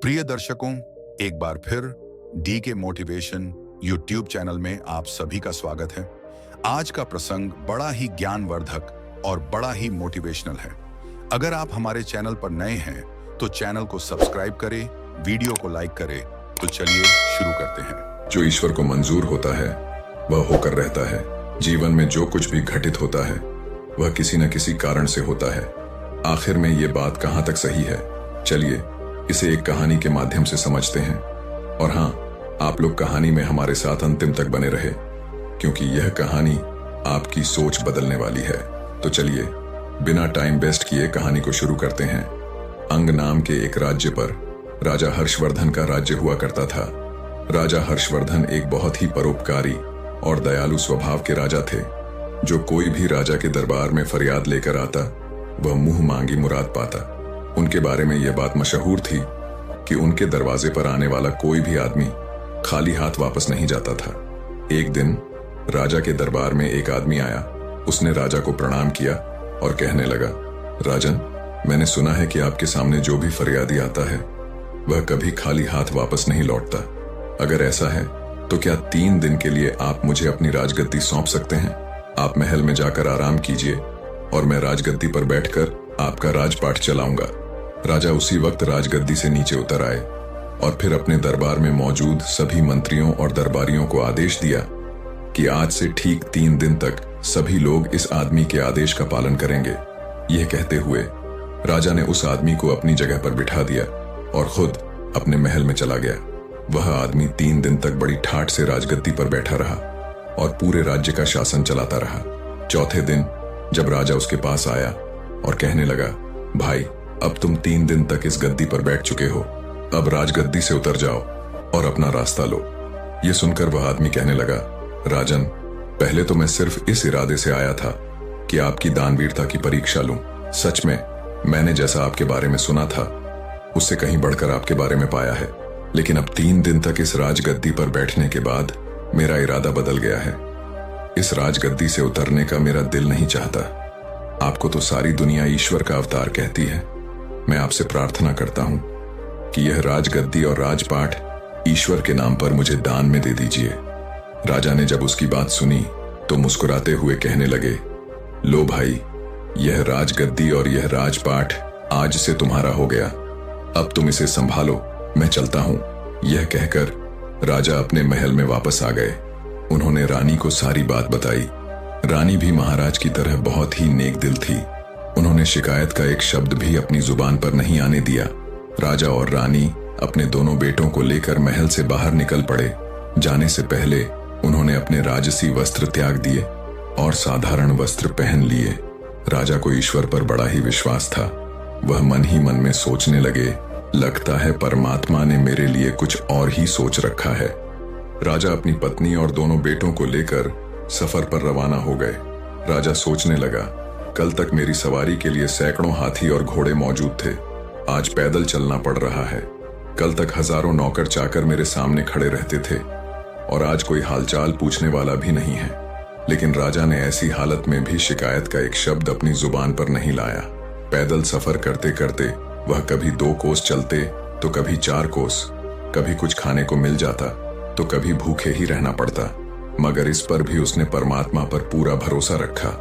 प्रिय दर्शकों, एक बार फिर डी के मोटिवेशन यूट्यूब चैनल में आप सभी का स्वागत है। आज का प्रसंग बड़ा ही ज्ञानवर्धक और बड़ा ही मोटिवेशनल है। अगर आप हमारे चैनल पर नए हैं तो चैनल को सब्सक्राइब करें, वीडियो को लाइक करें। तो चलिए शुरू करते हैं। जो ईश्वर को मंजूर होता है वह होकर रहता है। जीवन में जो कुछ भी घटित होता है वह किसी न किसी कारण से होता है। आखिर में ये बात कहाँ तक सही है, चलिए इसे एक कहानी के माध्यम से समझते हैं। और हाँ, आप लोग कहानी में हमारे साथ अंतिम तक बने रहे, क्योंकि यह कहानी आपकी सोच बदलने वाली है। तो चलिए बिना टाइम वेस्ट किए कहानी को शुरू करते हैं। अंग नाम के एक राज्य पर राजा हर्षवर्धन का राज्य हुआ करता था। राजा हर्षवर्धन एक बहुत ही परोपकारी और दयालु स्वभाव के राजा थे। जो कोई भी राजा के दरबार में फरियाद लेकर आता वह मुंह मांगी मुराद पाता। उनके बारे में यह बात मशहूर थी कि उनके दरवाजे पर आने वाला कोई भी आदमी खाली हाथ वापस नहीं जाता था। एक दिन राजा के दरबार में एक आदमी आया। उसने राजा को प्रणाम किया और कहने लगा, राजन, मैंने सुना है कि आपके सामने जो भी फरियादी आता है वह कभी खाली हाथ वापस नहीं लौटता। अगर ऐसा है तो क्या 3 दिन के लिए आप मुझे अपनी राजगद्दी सौंप सकते हैं? आप महल में जाकर आराम कीजिए और मैं राजगद्दी पर बैठकर आपका राजपाट चलाऊंगा। राजा उसी वक्त राजगद्दी से नीचे उतर आए और फिर अपने दरबार में मौजूद सभी मंत्रियों और दरबारियों को आदेश दिया कि आज से ठीक 3 दिन तक सभी लोग इस आदमी के आदेश का पालन करेंगे। यह कहते हुए राजा ने उस आदमी को अपनी जगह पर बिठा दिया और खुद अपने महल में चला गया। वह आदमी 3 दिन तक बड़ी ठाठ से राजगद्दी पर बैठा रहा और पूरे राज्य का शासन चलाता रहा। चौथे दिन जब राजा उसके पास आया और कहने लगा, भाई, अब तुम 3 दिन तक इस गद्दी पर बैठ चुके हो, अब राजगद्दी से उतर जाओ और अपना रास्ता लो। यह सुनकर वह आदमी कहने लगा, राजन, पहले तो मैं सिर्फ इस इरादे से आया था कि आपकी दानवीरता की परीक्षा लूं। सच में मैंने जैसा आपके बारे में सुना था उससे कहीं बढ़कर आपके बारे में पाया है, लेकिन अब 3 दिन तक इस राजगद्दी पर बैठने के बाद मेरा इरादा बदल गया है। इस राजगद्दी से उतरने का मेरा दिल नहीं चाहता। आपको तो सारी दुनिया ईश्वर का अवतार कहती है। मैं आपसे प्रार्थना करता हूं कि यह राजगद्दी और राजपाट ईश्वर के नाम पर मुझे दान में दे दीजिए। राजा ने जब उसकी बात सुनी तो मुस्कुराते हुए कहने लगे, लो भाई, यह राजगद्दी और यह राजपाट आज से तुम्हारा हो गया। अब तुम इसे संभालो, मैं चलता हूं। यह कहकर राजा अपने महल में वापस आ गए। उन्होंने रानी को सारी बात बताई। रानी भी महाराज की तरह बहुत ही नेक दिल थी। उन्होंने शिकायत का एक शब्द भी अपनी जुबान पर नहीं आने दिया। राजा और रानी अपने दोनों बेटों को लेकर महल से बाहर निकल पड़े। जाने से पहले उन्होंने अपने राजसी वस्त्र त्याग दिए और साधारण वस्त्र पहन लिए। राजा को ईश्वर पर बड़ा ही विश्वास था। वह मन ही मन में सोचने लगे, लगता है परमात्मा ने मेरे लिए कुछ और ही सोच रखा है। राजा अपनी पत्नी और दोनों बेटों को लेकर सफर पर रवाना हो गए। राजा सोचने लगा, कल तक मेरी सवारी के लिए सैकड़ों हाथी और घोड़े मौजूद थे, आज पैदल चलना पड़ रहा है। कल तक हजारों नौकर चाकर मेरे सामने खड़े रहते थे और आज कोई हालचाल पूछने वाला भी नहीं है। लेकिन राजा ने ऐसी हालत में भी शिकायत का एक शब्द अपनी जुबान पर नहीं लाया। पैदल सफर करते करते वह कभी 2 कोस चलते तो कभी 4 कोस, कभी कुछ खाने को मिल जाता तो कभी भूखे ही रहना पड़ता, मगर इस पर भी उसने परमात्मा पर पूरा भरोसा रखा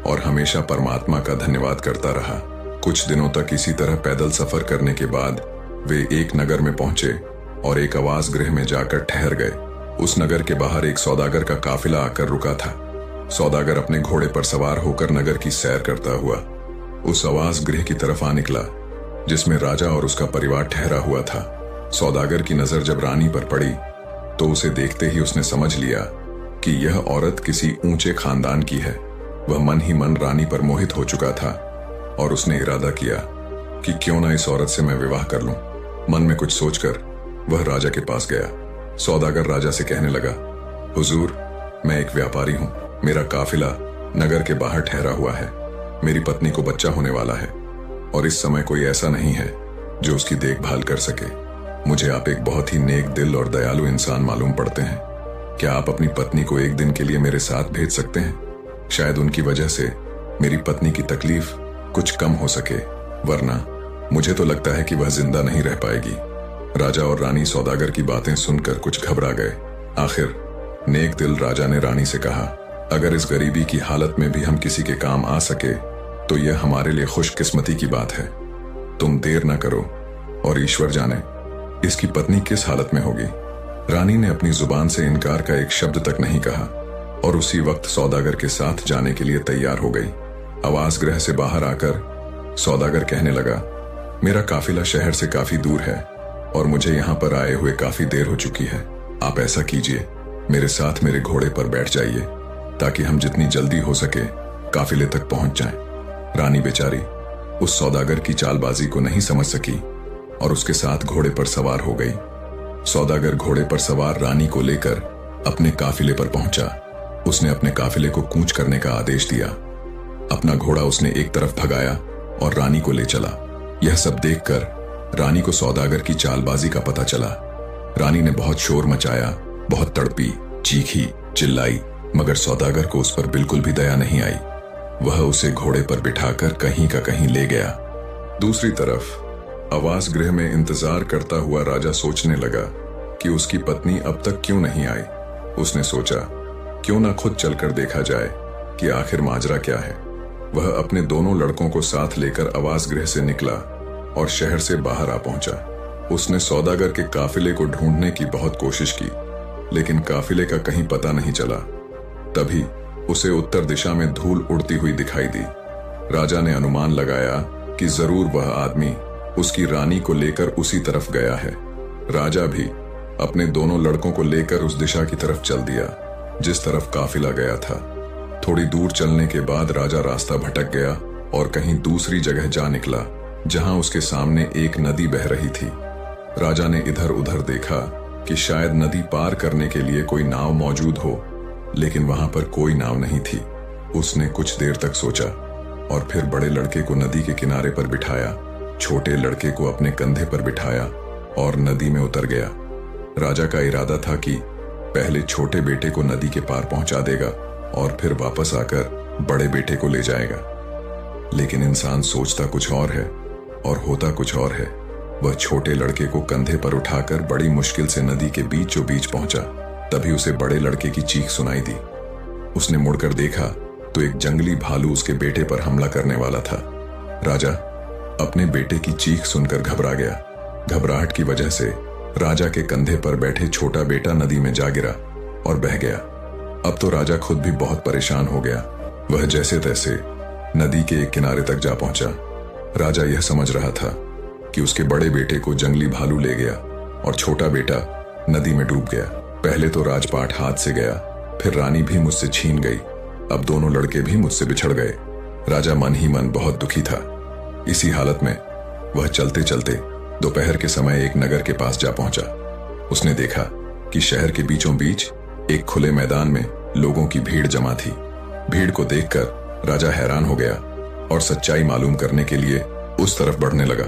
और हमेशा परमात्मा का धन्यवाद करता रहा। कुछ दिनों तक इसी तरह पैदल सफर करने के बाद वे एक नगर में पहुंचे और एक आवास गृह में जाकर ठहर गए। उस नगर के बाहर एक सौदागर का काफिला आकर रुका था। सौदागर अपने घोड़े पर सवार होकर नगर की सैर करता हुआ उस आवास गृह की तरफ आ निकला जिसमें राजा और उसका परिवार ठहरा हुआ था। सौदागर की नजर जब रानी पर पड़ी तो उसे देखते ही उसने समझ लिया कि यह औरत किसी ऊंचे खानदान की है। वह मन ही मन रानी पर मोहित हो चुका था और उसने इरादा किया कि क्यों ना इस औरत से मैं विवाह कर लूं। मन में कुछ सोचकर वह राजा के पास गया। सौदागर राजा से कहने लगा, हुजूर, मैं एक व्यापारी हूं। मेरा काफिला नगर के बाहर ठहरा हुआ है। मेरी पत्नी को बच्चा होने वाला है और इस समय कोई ऐसा नहीं है जो उसकी देखभाल कर सके। मुझे आप एक बहुत ही नेक दिल और दयालु इंसान मालूम पड़ते हैं। क्या आप अपनी पत्नी को एक दिन के लिए मेरे साथ भेज सकते हैं? शायद उनकी वजह से मेरी पत्नी की तकलीफ कुछ कम हो सके, वरना मुझे तो लगता है कि वह जिंदा नहीं रह पाएगी। राजा और रानी सौदागर की बातें सुनकर कुछ घबरा गए। आखिर नेक दिल राजा ने रानी से कहा, अगर इस गरीबी की हालत में भी हम किसी के काम आ सके तो यह हमारे लिए खुशकिस्मती की बात है। तुम देर न करो और ईश्वर जाने इसकी पत्नी किस हालत में होगी। रानी ने अपनी जुबान से इनकार का एक शब्द तक नहीं कहा और उसी वक्त सौदागर के साथ जाने के लिए तैयार हो गई। आवास गृह से बाहर आकर सौदागर कहने लगा, मेरा काफिला शहर से काफी दूर है और मुझे यहाँ पर आए हुए काफी देर हो चुकी है। आप ऐसा कीजिए, मेरे साथ मेरे घोड़े पर बैठ जाइए ताकि हम जितनी जल्दी हो सके काफिले तक पहुंच जाएं। रानी बेचारी उस सौदागर की चालबाजी को नहीं समझ सकी और उसके साथ घोड़े पर सवार हो गई। सौदागर घोड़े पर सवार रानी को लेकर अपने काफिले पर पहुंचा। उसने अपने काफिले को कूच करने का आदेश दिया। अपना घोड़ा उसने एक तरफ भगाया और रानी को ले चला। यह सब देखकर रानी को सौदागर की चालबाजी का पता चला। रानी ने बहुत शोर मचाया, बहुत तड़पी, चीखी, चिल्लाई, मगर सौदागर को उस पर बिल्कुल भी दया नहीं आई। वह उसे घोड़े पर बिठाकर कहीं का कहीं ले गया। दूसरी तरफ आवास गृह में इंतजार करता हुआ राजा सोचने लगा कि उसकी पत्नी अब तक क्यों नहीं आई। उसने सोचा, क्यों ना खुद चलकर देखा जाए कि आखिर माजरा क्या है। वह अपने दोनों लड़कों को साथ लेकर आवास गृह से निकला और शहर से बाहर आ पहुंचा। उसने सौदागर के काफिले को ढूंढने की बहुत कोशिश की, लेकिन काफिले का कहीं पता नहीं चला। तभी उसे उत्तर दिशा में धूल उड़ती हुई दिखाई दी। राजा ने अनुमान लगाया कि जरूर वह आदमी उसकी रानी को लेकर उसी तरफ गया है। राजा भी अपने दोनों लड़कों को लेकर उस दिशा की तरफ चल दिया जिस तरफ काफिला गया था। थोड़ी दूर चलने के बाद राजा रास्ता भटक गया और कहीं दूसरी जगह जा निकला जहां उसके सामने एक नदी बह रही थी। राजा ने इधर उधर देखा कि शायद नदी पार करने के लिए कोई नाव मौजूद हो, लेकिन वहां पर कोई नाव नहीं थी। उसने कुछ देर तक सोचा और फिर बड़े लड़के को नदी के किनारे पर बिठाया, छोटे लड़के को अपने कंधे पर बिठाया और नदी में उतर गया। राजा का इरादा था कि पहले छोटे बेटे को नदी के पार पहुंचा देगा और फिर वापस आकर बड़े बेटे को ले जाएगा। लेकिन इंसान सोचता कुछ और है और होता कुछ और है। वह छोटे लड़के को कंधे पर उठाकर बड़ी मुश्किल से नदी के बीचों बीच पहुंचा। तभी उसे बड़े लड़के की चीख सुनाई दी। उसने मुड़कर देखा तो एक जंगली भालू उसके बेटे पर हमला करने वाला था। राजा अपने बेटे की चीख सुनकर घबरा गया। घबराहट की वजह से राजा के कंधे पर बैठे छोटा बेटा नदी में जा गिरा और बह गया। अब तो राजा खुद भी बहुत परेशान हो गया। वह जैसे तैसे नदी के एक किनारे तक जा पहुंचा। राजा यह समझ रहा था कि उसके बड़े बेटे को जंगली भालू ले गया और छोटा बेटा नदी में डूब गया। पहले तो राजपाट हाथ से गया, फिर रानी भी मुझसे छीन गई, अब दोनों लड़के भी मुझसे बिछड़ गए। राजा मन ही मन बहुत दुखी था। इसी हालत में वह चलते चलते दोपहर के समय एक नगर के पास जा पहुंचा। उसने देखा कि शहर के बीचों बीच एक खुले मैदान में लोगों की भीड़ जमा थी। भीड़ को देखकर राजा हैरान हो गया और सच्चाई मालूम करने के लिए उस तरफ बढ़ने लगा।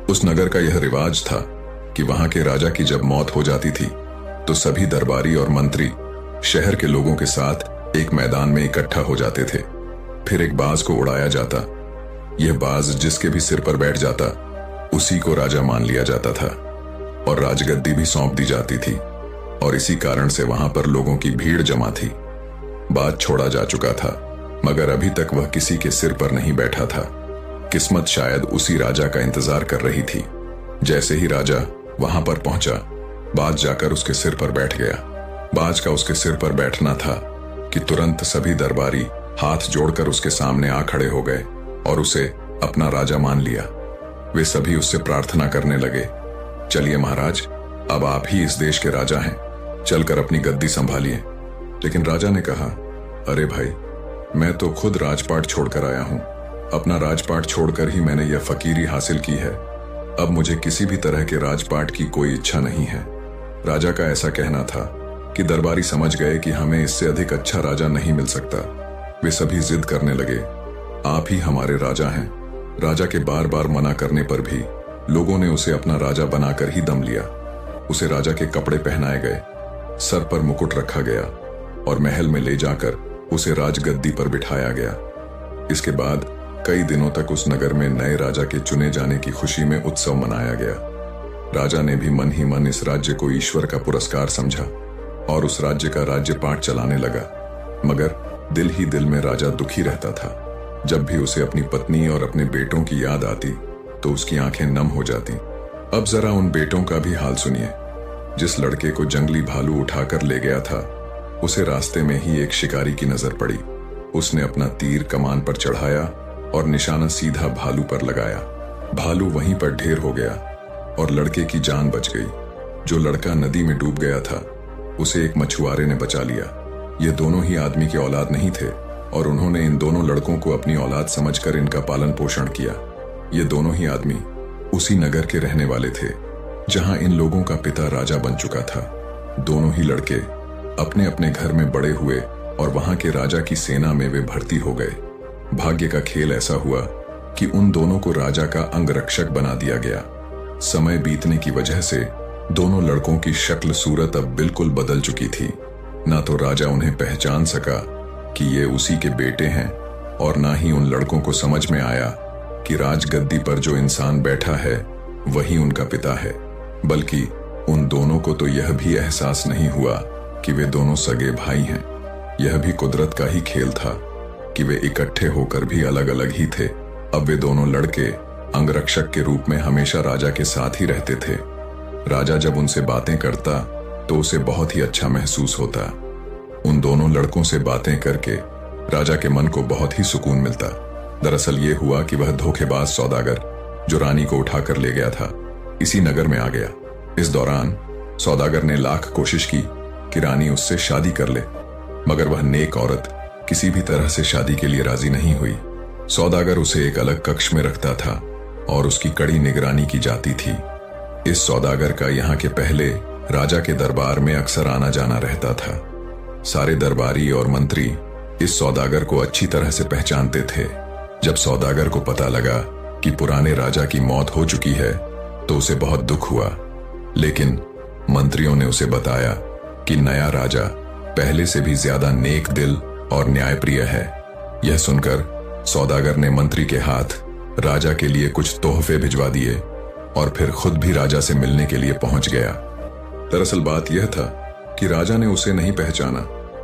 उस नगर का यह रिवाज था कि वहां के राजा की जब मौत हो जाती थी तो सभी दरबारी और मंत्री शहर के लोगों के साथ एक मैदान में इकट्ठा हो जाते थे। फिर एक बाज को उड़ाया जाता। यह बाज जिसके भी सिर पर बैठ जाता उसी को राजा मान लिया जाता था और राजगद्दी भी सौंप दी जाती थी और इसी कारण से वहां पर लोगों की भीड़ जमा थी। बाज छोड़ा जा चुका था मगर अभी तक वह किसी के सिर पर नहीं बैठा था। किस्मत शायद उसी राजा का इंतजार कर रही थी। जैसे ही राजा वहां पर पहुंचा, बाज जाकर उसके सिर पर बैठ गया। बाज का उसके सिर पर बैठना था कि तुरंत सभी दरबारी हाथ जोड़कर उसके सामने आ खड़े हो गए और उसे अपना राजा मान लिया। वे सभी उससे प्रार्थना करने लगे, चलिए महाराज, अब आप ही इस देश के राजा हैं, चलकर अपनी गद्दी संभालिए। लेकिन राजा ने कहा, अरे भाई, मैं तो खुद राजपाट छोड़कर आया हूं। अपना राजपाट छोड़कर ही मैंने यह फकीरी हासिल की है। अब मुझे किसी भी तरह के राजपाट की कोई इच्छा नहीं है। राजा का ऐसा कहना था कि दरबारी समझ गए कि हमें इससे अधिक अच्छा राजा नहीं मिल सकता। वे सभी जिद करने लगे, आप ही हमारे राजा हैं। राजा के बार बार मना करने पर भी लोगों ने उसे अपना राजा बनाकर ही दम लिया। उसे राजा के कपड़े पहनाए गए, सर पर मुकुट रखा गया और महल में ले जाकर उसे राजगद्दी पर बिठाया गया। इसके बाद कई दिनों तक उस नगर में नए राजा के चुने जाने की खुशी में उत्सव मनाया गया। राजा ने भी मन ही मन इस राज्य को ईश्वर का पुरस्कार समझा और उस राज्य का राज्यपाठ चलाने लगा। मगर दिल ही दिल में राजा दुखी रहता था। जब भी उसे अपनी पत्नी और अपने बेटों की याद आती तो उसकी आंखें नम हो जाती। अब जरा उन बेटों का भी हाल सुनिए। जिस लड़के को जंगली भालू उठाकर ले गया था, उसे रास्ते में ही एक शिकारी की नजर पड़ी। उसने अपना तीर कमान पर चढ़ाया और निशाना सीधा भालू पर लगाया। भालू वहीं पर ढेर हो गया और लड़के की जान बच गई। जो लड़का नदी में डूब गया था, उसे एक मछुआरे ने बचा लिया। ये दोनों ही आदमी की औलाद नहीं थे और उन्होंने इन दोनों लड़कों को अपनी औलाद समझकर इनका पालन पोषण किया। ये दोनों ही आदमी उसी नगर के रहने वाले थे जहां इन लोगों का पिता राजा बन चुका था। दोनों ही लड़के अपने अपने घर में बड़े हुए और वहां के राजा की सेना में वे भर्ती हो गए। भाग्य का खेल ऐसा हुआ कि उन दोनों को राजा का अंगरक्षक बना दिया गया। समय बीतने की वजह से दोनों लड़कों की शक्ल सूरत अब बिल्कुल बदल चुकी थी। ना तो राजा उन्हें पहचान सका कि ये उसी के बेटे हैं और ना ही उन लड़कों को समझ में आया कि राजगद्दी पर जो इंसान बैठा है वही उनका पिता है। बल्कि उन दोनों को तो यह भी एहसास नहीं हुआ कि वे दोनों सगे भाई हैं। यह भी कुदरत का ही खेल था कि वे इकट्ठे होकर भी अलग अलग ही थे। अब वे दोनों लड़के अंगरक्षक के रूप में हमेशा राजा के साथ ही रहते थे। राजा जब उनसे बातें करता तो उसे बहुत ही अच्छा महसूस होता। उन दोनों लड़कों से बातें करके राजा के मन को बहुत ही सुकून मिलता। दरअसल ये हुआ कि वह धोखेबाज सौदागर जो रानी को उठाकर ले गया था, इसी नगर में आ गया। इस दौरान सौदागर ने लाख कोशिश की कि रानी उससे शादी कर ले, मगर वह नेक औरत किसी भी तरह से शादी के लिए राजी नहीं हुई। सौदागर उसे एक अलग कक्ष में रखता था और उसकी कड़ी निगरानी की जाती थी। इस सौदागर का यहाँ के पहले राजा के दरबार में अक्सर आना जाना रहता था। सारे दरबारी और मंत्री इस सौदागर को अच्छी तरह से पहचानते थे। जब सौदागर को पता लगा कि पुराने राजा की मौत हो चुकी है तो उसे बहुत दुख हुआ, लेकिन मंत्रियों ने उसे बताया कि नया राजा पहले से भी ज्यादा नेक दिल और न्यायप्रिय है। यह सुनकर सौदागर ने मंत्री के हाथ राजा के लिए कुछ तोहफे भिजवा दिए और फिर खुद भी राजा से मिलने के लिए पहुंच गया। दरअसल बात यह था कि राजा ने उसे नहीं पहचाना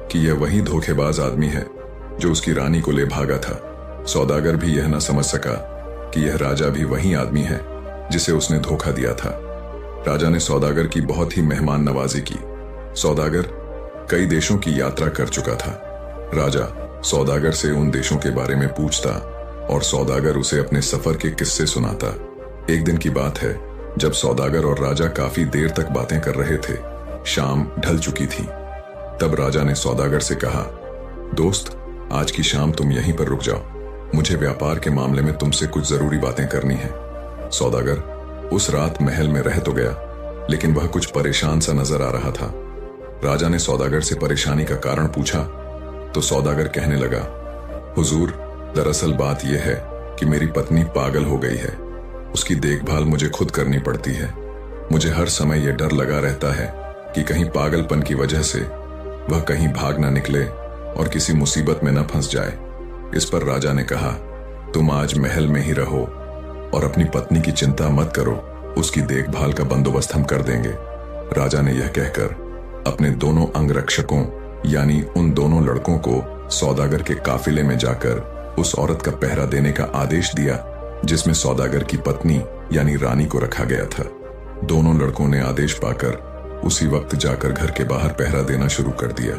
कि यह वही धोखेबाज आदमी है जो उसकी रानी को ले भागा था। सौदागर भी यह न समझ सका कि यह राजा भी वही आदमी है जिसे उसने धोखा दिया था। राजा ने सौदागर की बहुत ही मेहमान नवाजी की। सौदागर कई देशों की यात्रा कर चुका था। राजा सौदागर से उन देशों के बारे में पूछता और सौदागर उसे अपने सफर के किस्से सुनाता। एक दिन की बात है जब सौदागर और राजा काफी देर तक बातें कर रहे थे। शाम ढल चुकी थी। तब राजा ने सौदागर से कहा, दोस्त, आज की शाम तुम यहीं पर रुक जाओ, मुझे व्यापार के मामले में तुमसे कुछ जरूरी बातें करनी है। सौदागर उस रात महल में रह तो गया, लेकिन वह कुछ परेशान सा नजर आ रहा था। राजा ने सौदागर से परेशानी का कारण पूछा तो सौदागर कहने लगा, हुजूर, दरअसल बात यह है कि मेरी पत्नी पागल हो गई है। उसकी देखभाल मुझे खुद करनी पड़ती है। मुझे हर समय यह डर लगा रहता है कि कहीं पागलपन की वजह से वह कहीं भाग ना निकले और किसी मुसीबत में न फंस जाए। इस पर राजा ने कहा, तुम आज महल में ही रहो और अपनी पत्नी की चिंता मत करो, उसकी देखभाल का बंदोबस्त हम कर देंगे। राजा ने यह कहकर अपने दोनों अंगरक्षकों यानी उन दोनों लड़कों को सौदागर के काफिले में जाकर उस औरत का पहरा देने का आदेश दिया जिसमें सौदागर की पत्नी यानी रानी को रखा गया था। दोनों लड़कों ने आदेश पाकर उसी वक्त जाकर घर के बाहर पहरा देना शुरू कर दिया।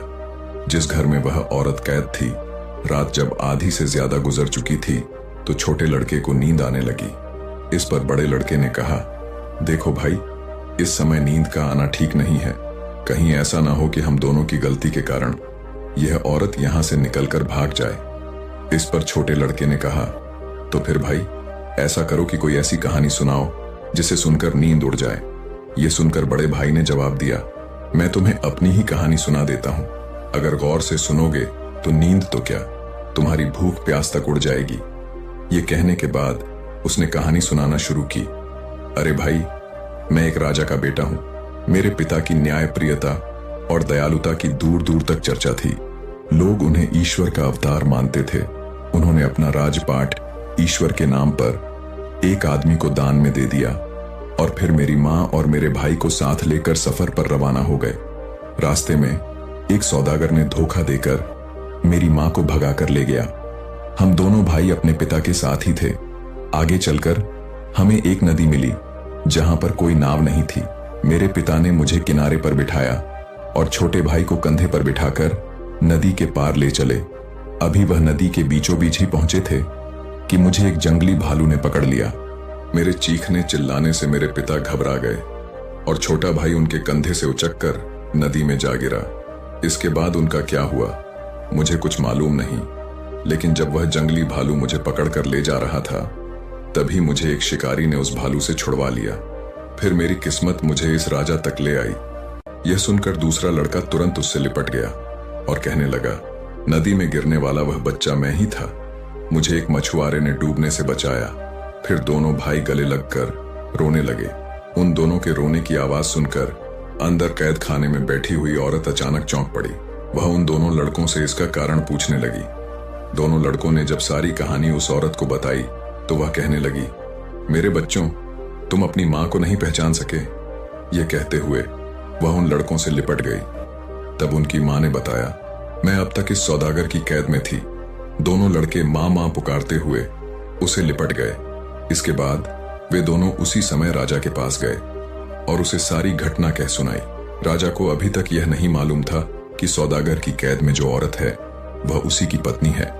जिस घर में वह औरत कैद थी, रात जब आधी से ज्यादा गुजर चुकी थी तो छोटे लड़के को नींद आने लगी। इस पर बड़े लड़के ने कहा, देखो भाई, इस समय नींद का आना ठीक नहीं है। कहीं ऐसा ना हो कि हम दोनों की गलती के कारण यह औरत यहां से निकलकर भाग जाए। इस पर छोटे लड़के ने कहा, तो फिर भाई ऐसा करो कि कोई ऐसी कहानी सुनाओ जिसे सुनकर नींद उड़ जाए। यह सुनकर बड़े भाई ने जवाब दिया, मैं तुम्हें अपनी ही कहानी सुना देता हूं। अगर गौर से सुनोगे तो नींद तो क्या, तुम्हारी भूख प्यास तक उड़ जाएगी। ये कहने के बाद उसने कहानी सुनाना शुरू की। अरे भाई, मैं एक राजा का बेटा हूं। मेरे पिता की न्यायप्रियता और दयालुता की दूर दूर तक चर्चा थी। लोग उन्हें ईश्वर का अवतार मानते थे। उन्होंने अपना राजपाट ईश्वर के नाम पर एक आदमी को दान में दे दिया। और फिर मेरी माँ और मेरे भाई को साथ लेकर सफर पर रवाना हो गए। रास्ते में एक सौदागर ने धोखा देकर मेरी माँ को भगा कर ले गया। हम दोनों भाई अपने पिता के साथ ही थे। आगे चलकर हमें एक नदी मिली जहां पर कोई नाव नहीं थी। मेरे पिता ने मुझे किनारे पर बिठाया और छोटे भाई को कंधे पर बिठाकर नदी के पार ले चले। अभी वह नदी के बीचों बीच ही पहुंचे थे कि मुझे एक जंगली भालू ने पकड़ लिया। मेरे चीखने चिल्लाने से मेरे पिता घबरा गए और छोटा भाई उनके कंधे से उचककर नदी में जा गिरा। इसके बाद उनका क्या हुआ मुझे कुछ मालूम नहीं, लेकिन जब वह जंगली भालू मुझे पकड़कर ले जा रहा था तभी मुझे एक शिकारी ने उस भालू से छुड़वा लिया। फिर मेरी किस्मत मुझे इस राजा तक ले आई। यह सुनकर दूसरा लड़का तुरंत उससे लिपट गया और कहने लगा, नदी में गिरने वाला वह बच्चा मैं ही था। मुझे एक मछुआरे ने डूबने से बचाया। फिर दोनों भाई गले लगकर रोने लगे। उन दोनों के रोने की आवाज सुनकर अंदर कैद खाने में बैठी हुई औरत अचानक चौंक पड़ी। वह उन दोनों लड़कों से इसका कारण पूछने लगी। दोनों लड़कों ने जब सारी कहानी उस औरत को बताई तो वह कहने लगी, मेरे बच्चों, तुम अपनी मां को नहीं पहचान सके। यह कहते हुए वह उन लड़कों से लिपट गई। तब उनकी मां ने बताया, मैं अब तक इस सौदागर की कैद में थी। दोनों लड़के मां मां पुकारते हुए उसे लिपट गए। इसके बाद वे दोनों उसी समय राजा के पास गए और उसे सारी घटना कह सुनाई। राजा को अभी तक यह नहीं मालूम था कि सौदागर की कैद में जो औरत है वह उसी की पत्नी है,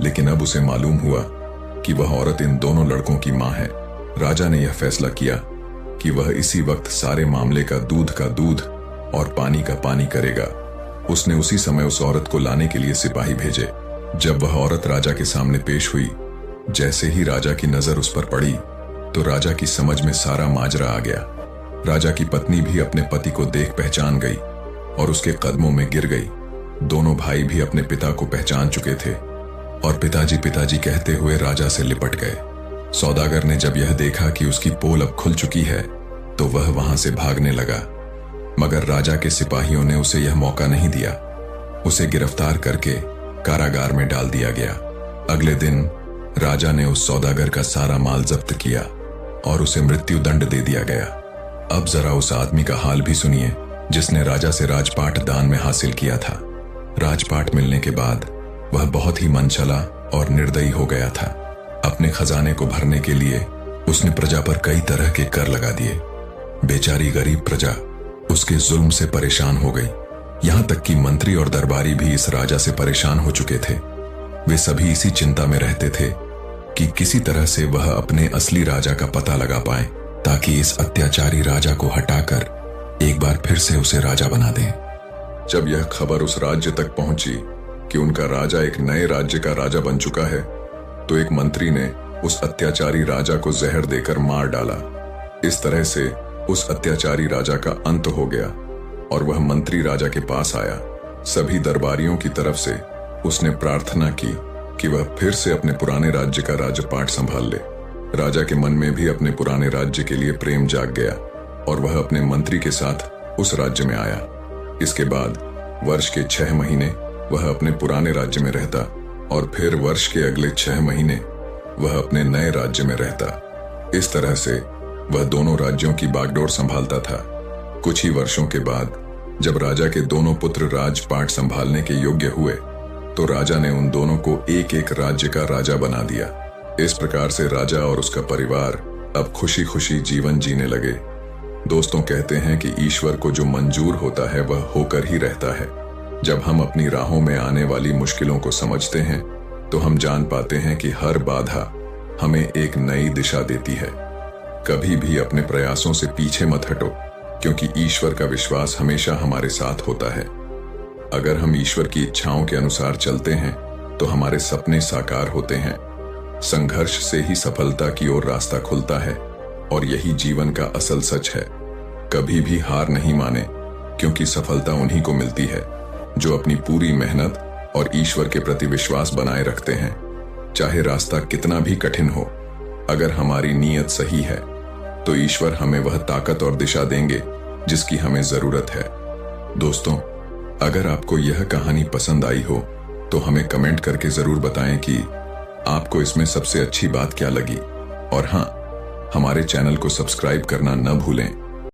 लेकिन अब उसे मालूम हुआ कि वह औरत इन दोनों लड़कों की मां है। राजा ने यह फैसला किया कि वह इसी वक्त सारे मामले का दूध और पानी का पानी करेगा। उसने उसी समय उस औरत को लाने के लिए सिपाही भेजे। जब वह औरत राजा के सामने पेश हुई, जैसे ही राजा की नजर उस पर पड़ी तो राजा की समझ में सारा माजरा आ गया। राजा की पत्नी भी अपने पति को देख पहचान गई और उसके कदमों में गिर गई। दोनों भाई भी अपने पिता को पहचान चुके थे और पिताजी पिताजी कहते हुए राजा से लिपट गए। सौदागर ने जब यह देखा कि उसकी पोल अब खुल चुकी है तो वह वहां से भागने लगा, मगर राजा के सिपाहियों ने उसे यह मौका नहीं दिया। उसे गिरफ्तार करके कारागार में डाल दिया गया। अगले दिन राजा ने उस सौदागर का सारा माल जब्त किया और उसे मृत्यु दंड दे दिया गया। अब जरा उस आदमी का हाल भी सुनिए जिसने राजा से राजपाट दान में हासिल किया था। राजपाट मिलने के बाद वह बहुत ही मनचला और निर्दयी हो गया था। अपने खजाने को भरने के लिए उसने प्रजा पर कई तरह के कर लगा दिए। बेचारी गरीब प्रजा उसके जुल्म से परेशान हो गई। यहां तक कि मंत्री और दरबारी भी इस राजा से परेशान हो चुके थे। वे सभी इसी चिंता में रहते थे कि किसी तरह से वह अपने असली राजा का पता लगा पाए ताकि इस अत्याचारी राजा को हटाकर एक बार फिर से उसे राजा बना दें। जब यह खबर उस राज्य तक पहुंची कि उनका राजा एक नए राज्य का राजा बन चुका है तो एक मंत्री ने उस अत्याचारी राजा को जहर देकर मार डाला। इस तरह से उस अत्याचारी राजा का अंत हो गया और वह मंत्री राजा के पास आया। सभी दरबारियों की तरफ से उसने प्रार्थना की कि वह फिर से अपने पुराने राज्य का राजपाट संभाल ले। राजा के मन में भी अपने पुराने राज्य के लिए प्रेम जाग गया और वह अपने मंत्री के साथ उस राज्य में आया। इसके बाद वर्ष के 6 महीने वह अपने पुराने राज्य में रहता और फिर वर्ष के अगले 6 महीने वह अपने नए राज्य में रहता। इस तरह से वह दोनों राज्यों की बागडोर संभालता था। कुछ ही वर्षों के बाद जब राजा के दोनों पुत्र राजपाट संभालने के योग्य हुए तो राजा ने उन दोनों को एक एक राज्य का राजा बना दिया। इस प्रकार से राजा और उसका परिवार अब खुशी खुशी जीवन जीने लगे। दोस्तों, कहते हैं कि ईश्वर को जो मंजूर होता है वह होकर ही रहता है। जब हम अपनी राहों में आने वाली मुश्किलों को समझते हैं तो हम जान पाते हैं कि हर बाधा हमें एक नई दिशा देती है। कभी भी अपने प्रयासों से पीछे मत हटो, क्योंकि ईश्वर का विश्वास हमेशा हमारे साथ होता है। अगर हम ईश्वर की इच्छाओं के अनुसार चलते हैं तो हमारे सपने साकार होते हैं। संघर्ष से ही सफलता की ओर रास्ता खुलता है और यही जीवन का असल सच है। कभी भी हार नहीं माने, क्योंकि सफलता उन्हीं को मिलती है जो अपनी पूरी मेहनत और ईश्वर के प्रति विश्वास बनाए रखते हैं। चाहे रास्ता कितना भी कठिन हो, अगर हमारी नीयत सही है तो ईश्वर हमें वह ताकत और दिशा देंगे जिसकी हमें जरूरत है। दोस्तों, अगर आपको यह कहानी पसंद आई हो तो हमें कमेंट करके जरूर बताएं कि आपको इसमें सबसे अच्छी बात क्या लगी। और हाँ, हमारे चैनल को सब्सक्राइब करना न भूलें